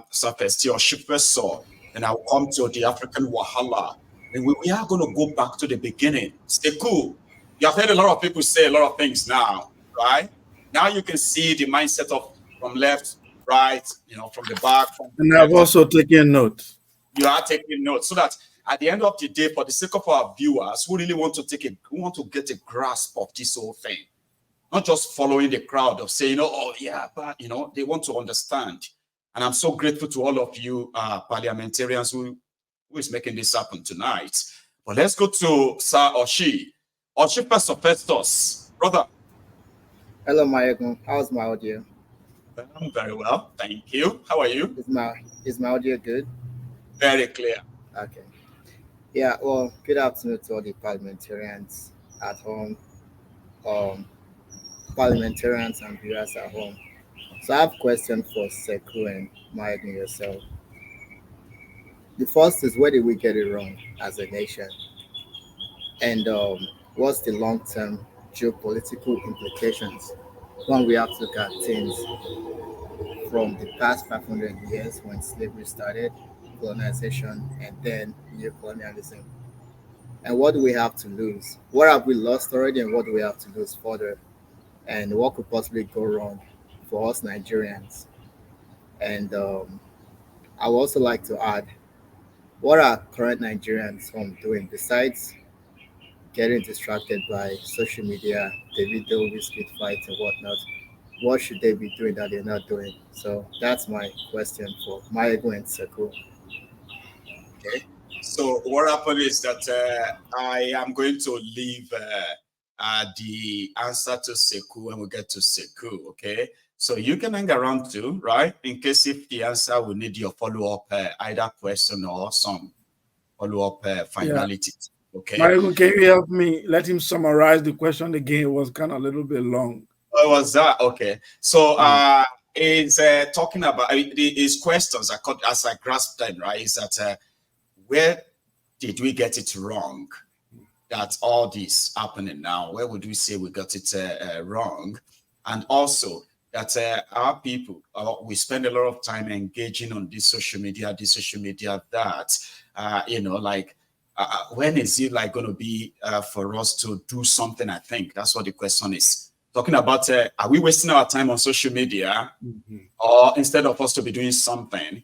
surface, your first saw, and I'll come to the African Wahala. And we are going to go back to the beginning. Stay cool. You have heard a lot of people say a lot of things now, right? Now you can see the mindset of from left, right, from the back, from and the I've left. also taken notes. You are taking notes so that at the end of the day, for the sake of our viewers who really want to get a grasp of this whole thing, not just following the crowd of saying, oh yeah, but they want to understand. And I'm so grateful to all of you parliamentarians who is making this happen tonight. But let's go to Sir Oshi. Oshi Festus, brother. Hello, Mayegun. How's my audio? I'm very well, thank you. How are you? Is my audio good? Very clear. Okay. Yeah, well, good afternoon to all the parliamentarians at home, parliamentarians and viewers at home. So I have a question for Sekou and Mayegun yourself. The first is, where did we get it wrong as a nation? And what's the long-term geopolitical implications when we have to look at things from the past 500 years when slavery started, colonization, and then neocolonialism? And what do we have to lose? What have we lost already, and what do we have to lose further? And what could possibly go wrong for us Nigerians? And I would also like to add, what are current Nigerians doing besides getting distracted by social media, the video biscuit fights and whatnot? What should they be doing that they're not doing? So that's my question for Mayegun and Sekou. Okay. So what happened is that I am going to leave the answer to Sekou when we get to Sekou, okay? So you can hang around too, right? In case if the answer will need your follow-up either question or some follow-up finality, okay? Mario, can you help me? Let him summarize the question again. It was kind of a little bit long. Oh, was that? Okay. So it's talking about his questions, as I grasped them, right, is that where did we get it wrong? That all this happening now, where would we say we got it wrong? And also that our people, we spend a lot of time engaging on this social media, that, when is it like going to be for us to do something? I think that's what the question is. Talking about, are we wasting our time on social media, or instead of us to be doing something?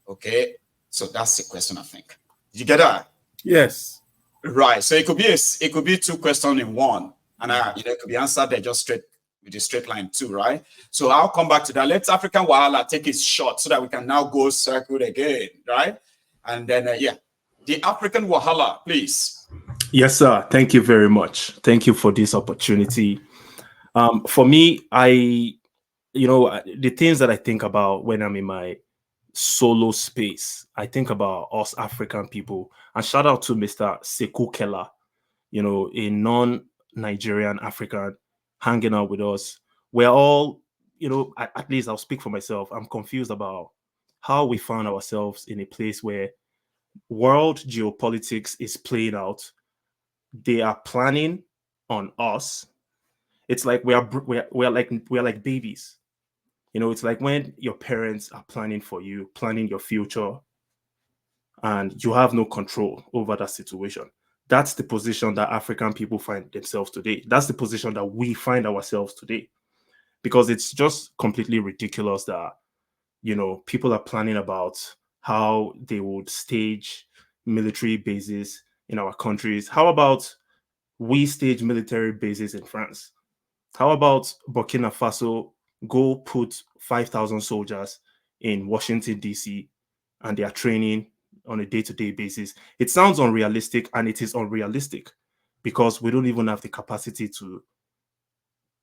Okay, so that's the question, I think. Did you get that? Yes. Right. So it could be two questions in one, and it could be answered there just straight with a straight line too, right? So I'll come back to that. Let's African Wahala take its shot so that we can now go circle again, right? And then the African Wahala, please. Yes, sir. Thank you very much. Thank you for this opportunity. For me, the things that I think about when I'm in my solo space, I think about us African people. And shout out to Mr. Sekou Keller, a non-Nigerian African hanging out with us. We're all, at least I'll speak for myself. I'm confused about how we found ourselves in a place where world geopolitics is playing out. They are planning on us. It's like we're like babies. It's like when your parents are planning for you, planning your future, and you have no control over that situation. That's the position that African people find themselves today. That's the position that we find ourselves today. Because it's just completely ridiculous that, people are planning about how they would stage military bases in our countries. How about we stage military bases in France? How about Burkina Faso go put 5,000 soldiers in Washington, D.C., and they are training on a day-to-day basis? It sounds unrealistic, and it is unrealistic because we don't even have the capacity to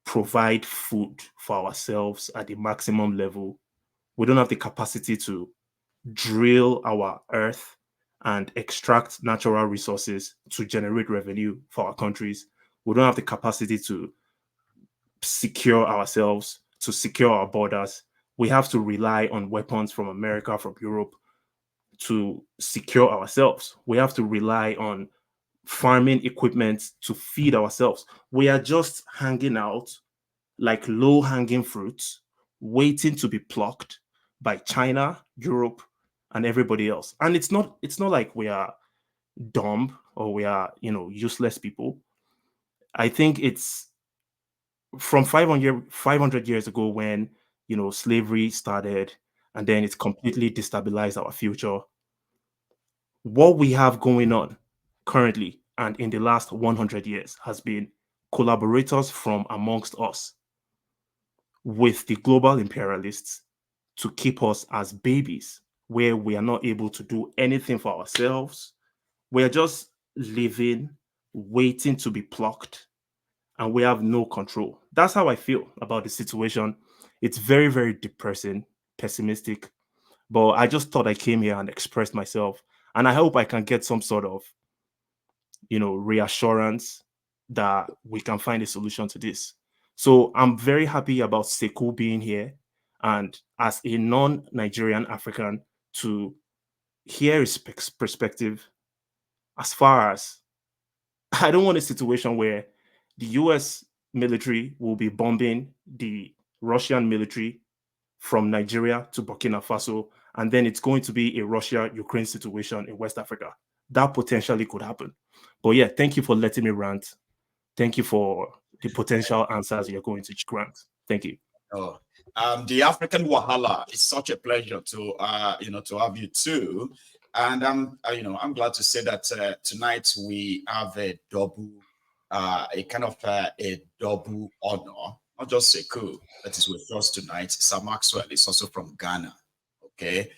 provide food for ourselves at the maximum level. We don't have the capacity to drill our earth and extract natural resources to generate revenue for our countries. We don't have the capacity to secure ourselves, to secure our borders. We have to rely on weapons from America, from Europe to secure ourselves. We have to rely on farming equipment to feed ourselves. We are just hanging out like low-hanging fruits, waiting to be plucked by China, Europe, and everybody else. And it's not like we are dumb or we are, useless people. I think it's from 500 years ago when, slavery started, and then it's completely destabilized our future. What we have going on currently and in the last 100 years has been collaborators from amongst us with the global imperialists to keep us as babies, where we are not able to do anything for ourselves. We're just living, waiting to be plucked, and we have no control. That's how I feel about the situation. It's very, very depressing, pessimistic, but I just thought I came here and expressed myself, and I hope I can get some sort of, reassurance that we can find a solution to this. So I'm very happy about Sekou being here, and as a non-Nigerian African, to hear his perspective. As far as I don't want a situation where the US military will be bombing the Russian military from Nigeria to Burkina Faso, and then it's going to be a Russia-Ukraine situation in West Africa. That potentially could happen. But yeah, thank you for letting me rant. Thank you for the potential answers you're going to grant. Thank you. Oh, the African Wahala is such a pleasure to to have you too, and I'm glad to say that tonight we have a double, a kind of a double honor. Not just Sekou that is with us tonight. Sir Maxwell is also from Ghana. Okay,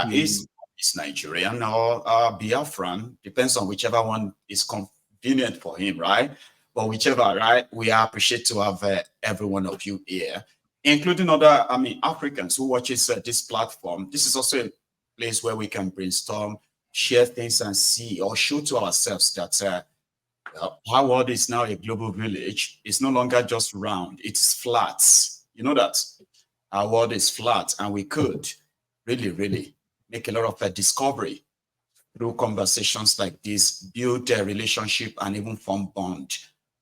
he's Nigerian or Biafran, depends on whichever one is convenient for him, right? But whichever, right? We appreciate to have every one of you here, including other, Africans who watches this platform. This is also a place where we can brainstorm, share things, and see or show to ourselves that our world is now a global village. It's no longer just round; it's flat. You know that our world is flat, and we could really make a lot of discovery through conversations like this, build a relationship, and even form bond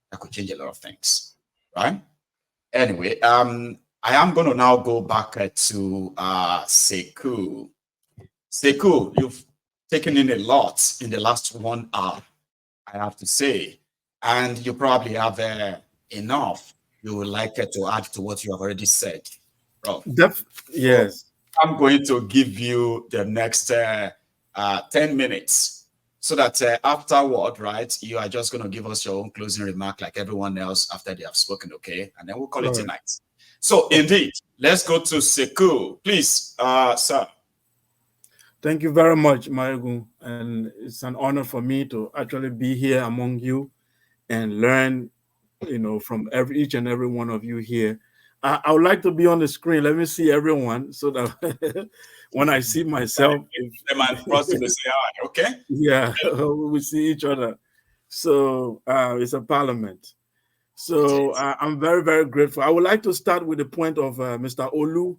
that could change a lot of things, right? Anyway, I am going to now go back to Sekou. Sekou, you've taken in a lot in the last 1 hour, I have to say, and you probably have enough you would like to add to what you have already said, bro. Yes. So I'm going to give you the next 10 minutes so that afterward, right, you are just going to give us your own closing remark like everyone else after they have spoken, okay? And then we'll call it a night. So indeed, let's go to Sekou. Please, sir. Thank you very much, Mayogun. And it's an honor for me to actually be here among you and learn, from each and every one of you here. I would like to be on the screen. Let me see everyone so that when I see myself, okay? Yeah, we see each other. So it's a parliament. So I'm very, very grateful. I would like to start with the point of Mr. Olu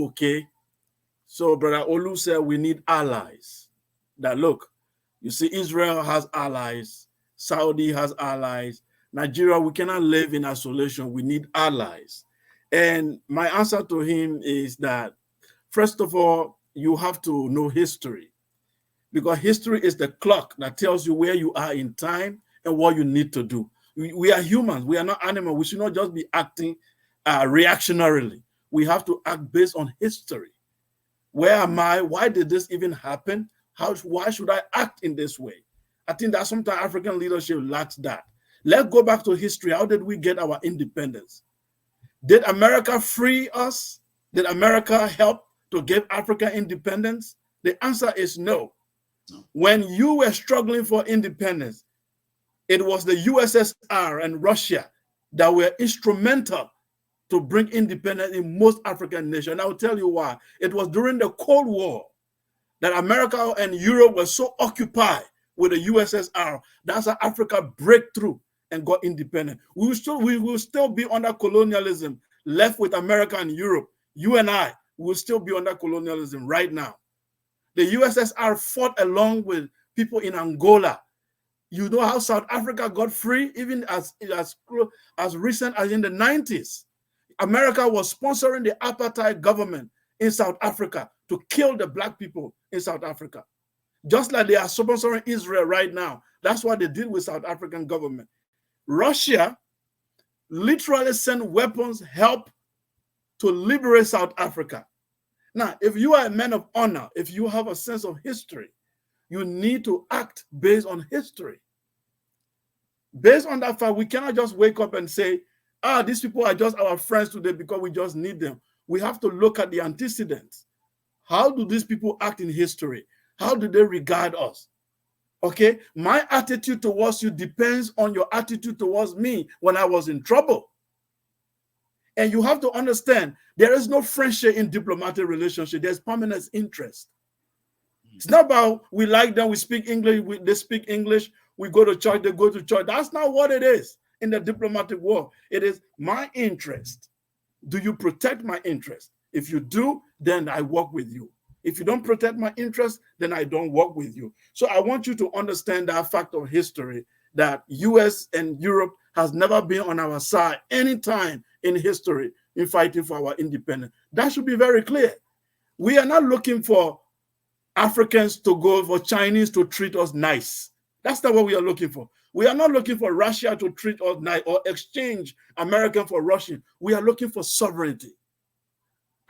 okay. So Brother Olu said we need allies. That look, you see, Israel has allies, Saudi has allies, Nigeria, we cannot live in isolation. We need allies. And my answer to him is that, first of all, you have to know history, because history is the clock that tells you where you are in time and what you need to do. We are humans. We are not animals. We should not just be acting reactionarily. We have to act based on history. Where am I? Why did this even happen? Why should I act in this way? I think that sometimes African leadership lacks that. Let's go back to history. How did we get our independence? Did America free us? Did America help to give Africa independence? The answer is no. When you were struggling for independence, it was the USSR and Russia that were instrumental to bring independence in most African nations. I'll tell you why. It was during the Cold War that America and Europe were so occupied with the USSR. That's how Africa break through and got independent. We will still be under colonialism, left with America and Europe. You and I will still be under colonialism right now. The USSR fought along with people in Angola. You know how South Africa got free, even as recent as in the 90s. America was sponsoring the apartheid government in South Africa to kill the black people in South Africa. Just like they are sponsoring Israel right now. That's what they did with South African government. Russia literally sent weapons, help to liberate South Africa. Now, if you are a man of honor, if you have a sense of history, you need to act based on history. Based on that fact, we cannot just wake up and say, these people are just our friends today because we just need them. We have to look at the antecedents. How do these people act in history? How do they regard us? Okay, my attitude towards you depends on your attitude towards me when I was in trouble. And you have to understand, there is no friendship in diplomatic relationship. There's permanent interest. It's not about we like them, we speak English, they speak English, we go to church, they go to church. That's not what it is in the diplomatic world. It is my interest. Do you protect my interest? If you do, then I work with you. If you don't protect my interest, then I don't work with you. So I want you to understand that fact of history, that US and Europe has never been on our side any time in history in fighting for our independence. That should be very clear. We are not looking for Africans to go, for Chinese to treat us nice. That's not what we are looking for. We are not looking for Russia to treat us nice or exchange American for Russian. We are looking for sovereignty.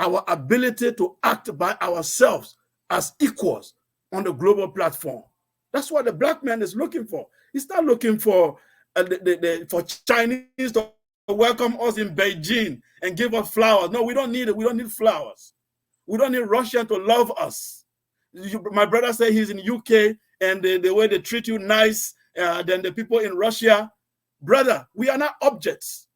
Our ability to act by ourselves as equals on the global platform. That's what the black man is looking for. He's not looking for for Chinese to welcome us in Beijing and give us flowers. No, we don't need it. We don't need flowers. We don't need Russia to love us. My brother said he's in UK and the way they treat you nice than the people in Russia. Brother, we are not objects.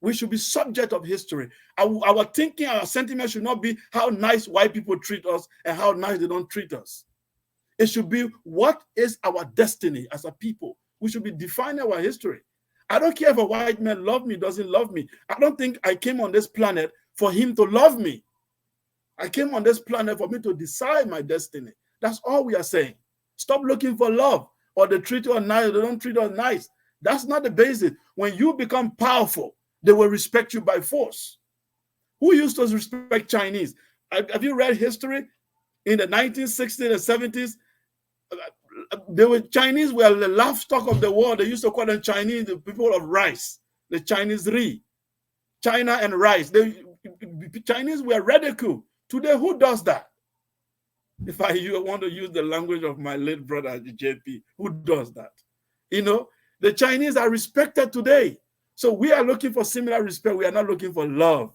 We should be subject of history. Our thinking, our sentiment should not be how nice white people treat us and how nice they don't treat us. It should be what is our destiny as a people. We should be defining our history. I don't care if a white man loves me, doesn't love me. I don't think I came on this planet for him to love me. I came on this planet for me to decide my destiny. That's all we are saying. Stop looking for love or they treat you nice or they don't treat us nice. That's not the basis. When you become powerful, they will respect you by force. Who used to respect Chinese? Have you read history? In the 1960s and 70s, Chinese were the laughstock of the world. They used to call them Chinese, the people of rice, the Chinese Ri, China and rice. Chinese were ridiculed. Today, who does that? If I want to use the language of my late brother, JP, who does that? You know, the Chinese are respected today. So we are looking for similar respect. We are not looking for love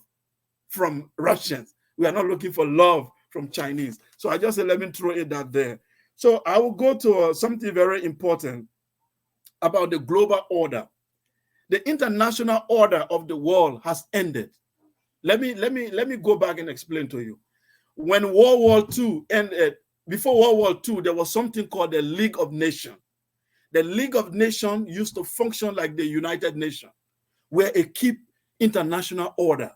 from Russians. We are not looking for love from Chinese. So I just said, let me throw it out there. So I will go to something very important about the global order. The international order of the world has ended. Let me go back and explain to you. When World War II ended, before World War II, there was something called the League of Nations. The League of Nations used to function like the United Nations, where it keep international order,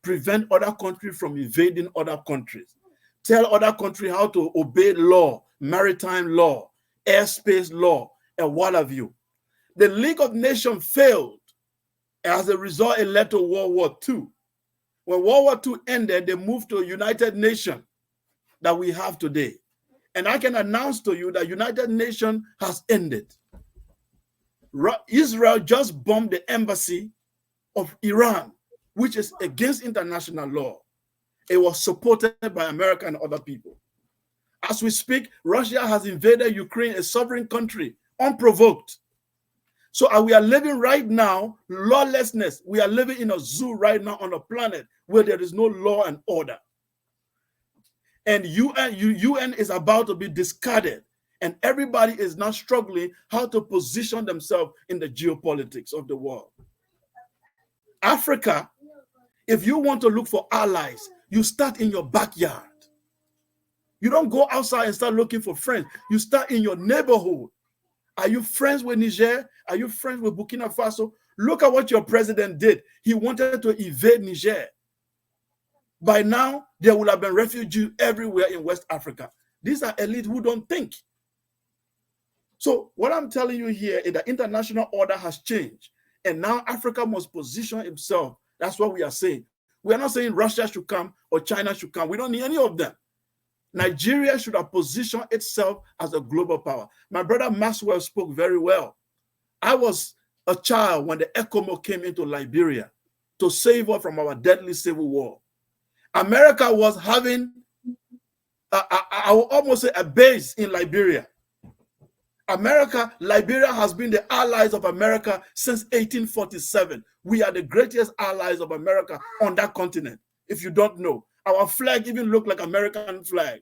prevent other countries from invading other countries, tell other countries how to obey law, maritime law, airspace law, and what have you. The League of Nations failed. As a result, it led to World War II. When World War II ended, they moved to United Nations that we have today. And I can announce to you that United Nations has ended. Israel just bombed the embassy of Iran, which is against international law. It was supported by America and other people. As we speak, Russia has invaded Ukraine, a sovereign country, unprovoked. So we are living right now, lawlessness. We are living in a zoo right now on a planet where there is no law and order. And UN is about to be discarded. And everybody is now struggling how to position themselves in the geopolitics of the world. Africa, if you want to look for allies, you start in your backyard. You don't go outside and start looking for friends. You start in your neighborhood. Are you friends with Niger? Are you friends with Burkina Faso? Look at what your president did. He wanted to invade Niger. By now, there will have been refugees everywhere in West Africa. These are elites who don't think. So what I'm telling you here is that international order has changed. And now Africa must position itself. That's what we are saying. We are not saying Russia should come or China should come. We don't need any of them. Nigeria should have positioned itself as a global power. My brother Maxwell spoke very well. I was a child when the ECOMO came into Liberia to save us from our deadly civil war. America was having, I will almost say, a base in Liberia. Liberia has been the allies of America since 1847. We are the greatest allies of America on that continent. If you don't know, our flag even looked like American flag.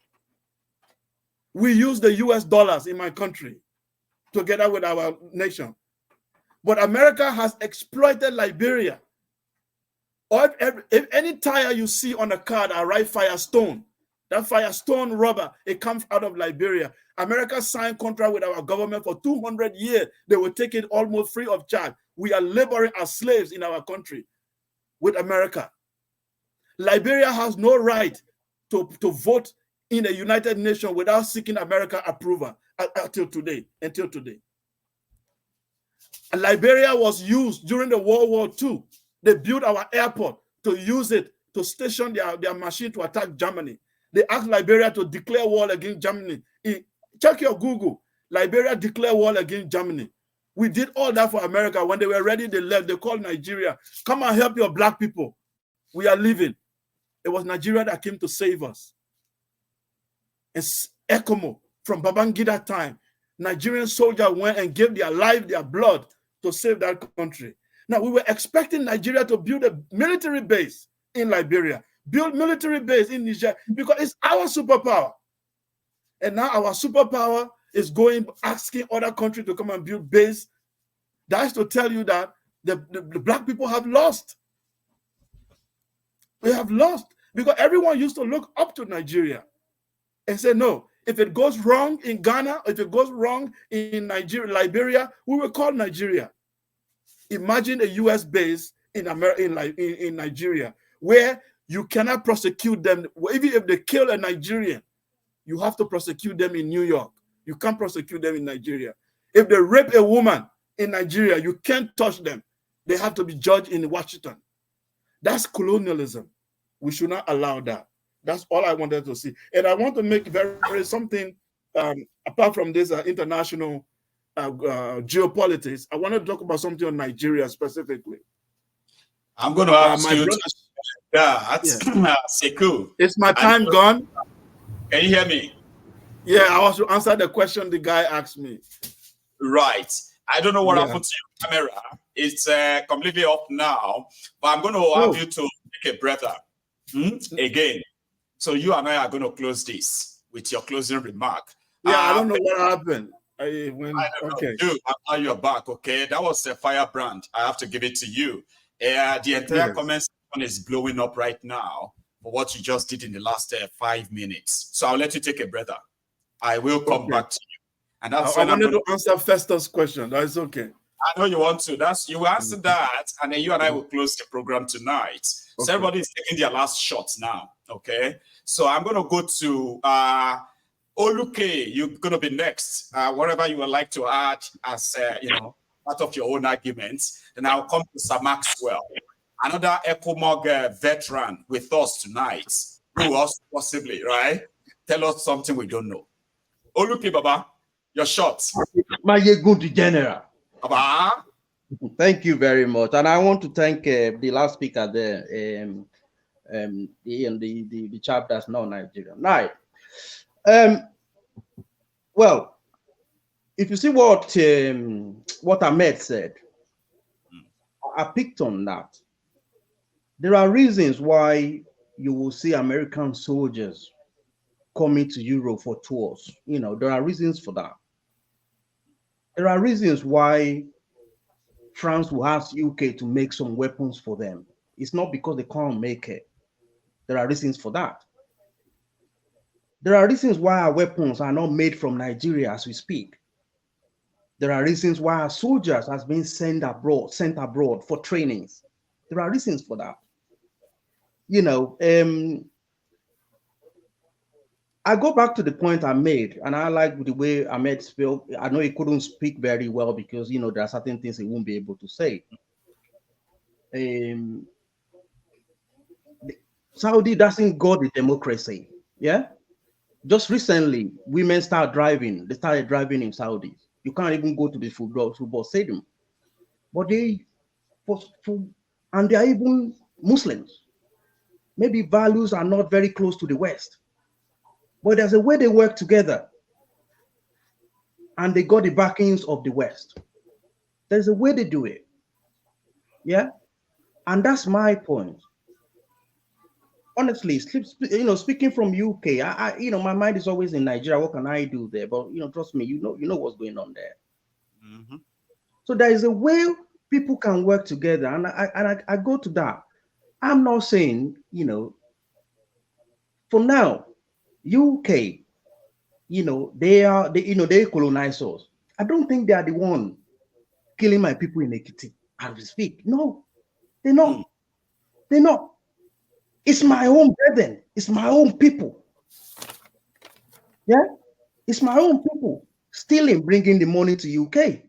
We use the US dollars in my country together with our nation. But America has exploited Liberia. Or if any tire you see on a car that write Firestone, that Firestone rubber, it comes out of Liberia. America signed contract with our government for 200 years. They will take it almost free of charge. We are laboring as slaves in our country with America. Liberia has no right to vote in the United Nations without seeking American approval until today. Liberia was used during the World War II. They built our airport to use it to station their machine to attack Germany. They asked Liberia to declare war against Germany. Check your Google. Liberia declared war against Germany. We did all that for America. When they were ready, they left. They called Nigeria. Come and help your black people. We are leaving. It was Nigeria that came to save us. It's ECOMO from Babangida time. Nigerian soldiers went and gave their life, their blood to save that country. Now, we were expecting Nigeria to build a military base in Liberia, build military base in Niger, because it's our superpower. And now our superpower is going, asking other countries to come and build base. That's to tell you that the black people have lost. We have lost because everyone used to look up to Nigeria and say, no, if it goes wrong in Ghana, if it goes wrong in Nigeria, Liberia, we will call Nigeria. Imagine a US base in Nigeria where you cannot prosecute them. Even if they kill a Nigerian, you have to prosecute them in New York. You can't prosecute them in Nigeria. If they rape a woman in Nigeria, you can't touch them. They have to be judged in Washington. That's colonialism. We should not allow that. That's all I wanted to see. And I want to make very something apart from this international geopolitics. I want to talk about something on Nigeria specifically. I'm going to ask you that. Yeah. Sekou. Is my time gone? Can you hear me? Yeah, I want to answer the question the guy asked me. Right. I don't know what happened to your camera. It's completely off now, but I'm going to have you to take a breather again. So you and I are going to close this with your closing remark. Yeah, I don't know what happened. I don't know. Dude, now you're back, okay? That was a firebrand. I have to give it to you. The entire comment section is blowing up right now for what you just did in the last 5 minutes. So I'll let you take a breather. I will come back to you. And that's I wanted to answer Festus' question. That's okay. I know you want to. You answer that, and then you and I will close the program tonight. Okay. So everybody is taking their last shots now. Okay. So I'm going to go to Oluke. You're going to be next. Whatever you would like to add as part of your own arguments. Then I'll come to Sir Maxwell, another ECOMOG veteran with us tonight, who also possibly, right? Tell us something we don't know. Oluke, Baba, your shots. My good general. Baba. Thank you very much. And I want to thank the last speaker there, the chap that's not Nigerian. Right. Well, if you see what Ahmed said, I picked on that. There are reasons why you will see American soldiers coming to Europe for tours. There are reasons for that. There are reasons why France will ask UK to make some weapons for them. It's not because they can't make it. There are reasons for that. There are reasons why our weapons are not made from Nigeria as we speak. There are reasons why our soldiers have been sent abroad for trainings. There are reasons for that. I go back to the point I made, and I like the way Ahmed spoke. I know he couldn't speak very well because, there are certain things he won't be able to say. Saudi doesn't got the democracy. Yeah. Just recently, women started driving. They started driving in Saudi. You can't even go to the football stadium. But and they are even Muslims. Maybe values are not very close to the West. But there's a way they work together. And they got the backings of the West. There's a way they do it. Yeah. And that's my point. Honestly, speaking from UK, my mind is always in Nigeria. What can I do there? But trust me, you know what's going on there. Mm-hmm. So there is a way people can work together, and I go to that. I'm not saying, for now, UK, they colonize us. I don't think they are the one killing my people in Ekiti as we speak. No, they're not. They're not. It's my own brethren. It's my own people. Yeah, it's my own people stealing, bringing the money to UK,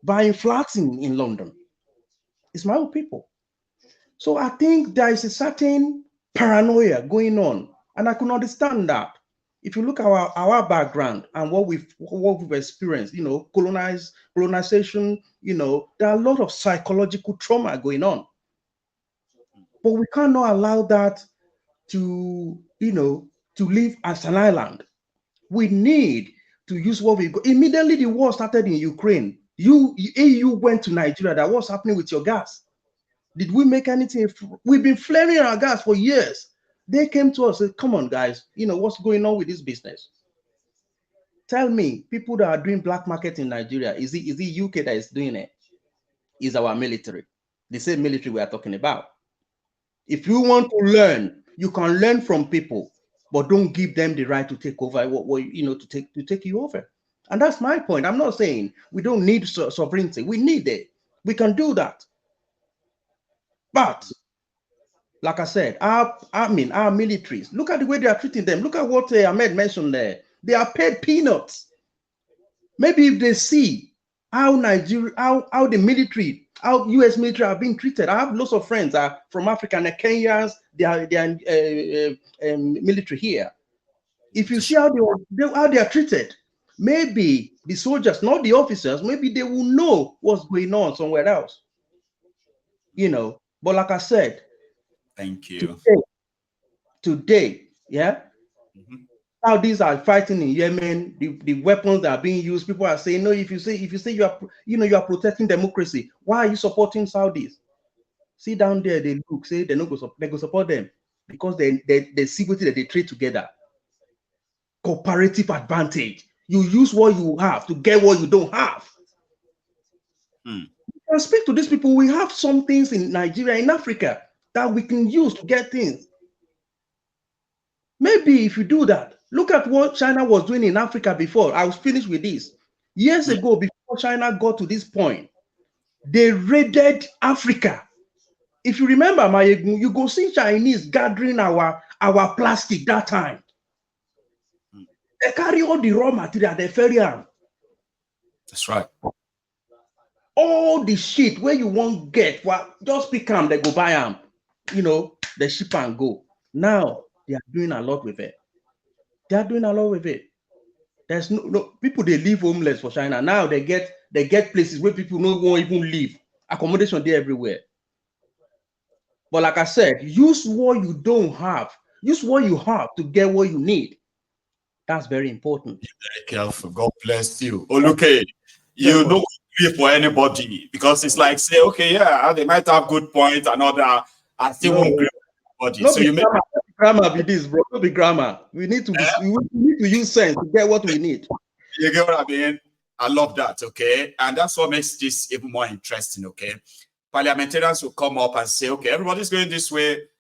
buying flats in London. It's my own people. So I think there is a certain paranoia going on, and I can understand that. If you look at our background and what we've experienced, colonization, there are a lot of psychological trauma going on. But we cannot allow that to live as an island. We need to use what we got. Immediately the war started in Ukraine. EU went to Nigeria. That what's happening with your gas? Did we make anything? We've been flaring our gas for years. They came to us and said, come on, guys, what's going on with this business? Tell me, people that are doing black market in Nigeria, is it UK that is doing it? Is our military. The same military we are talking about. If you want to learn, you can learn from people, but don't give them the right to take over to take you over. And that's my point. I'm not saying we don't need sovereignty. We need it. We can do that. But like I said, our militaries, look at the way they are treating them. Look at what Ahmed mentioned there. They are paid peanuts. Maybe if they see how Nigeria, how the military, how US military are being treated. I have lots of friends from Africa and Kenyans. They are military here. If you see how they are treated, maybe the soldiers, not the officers, maybe they will know what's going on somewhere else. But like I said, thank you. Today, yeah. Mm-hmm. Saudis are fighting in Yemen. The weapons that are being used. People are saying, no. If you say you are protecting democracy, why are you supporting Saudis? See down there, they look, say they go support them because they see what they trade together. Cooperative advantage. You use what you have to get what you don't have. You can speak to these people. We have some things in Nigeria, in Africa, that we can use to get things. Maybe if you do that, look at what China was doing in Africa before. I was finished with this. Years ago, before China got to this point, they raided Africa. If you remember, you go see Chinese gathering our plastic that time. They carry all the raw material, they ferry them. That's right. All the shit where you won't get, well, just pick them, they go buy them. They ship and go. Now, they are doing a lot with it. They are doing a lot with it. There's no people, they live homeless for China. Now they get places where people won't even live. Accommodation there everywhere. But like I said, use what you don't have. Use what you have to get what you need. That's very important. Be very careful. God bless you. Okay, you don't agree for anybody because it's like say, okay, yeah, they might have good points and other. I still won't agree with anybody. So you make grammar be this, bro. Don't be grammar. We need to we need to use sense to get what we need. You get what I mean? I love that. Okay, and that's what makes this even more interesting. Okay, parliamentarians will come up and say, okay, everybody's going this way.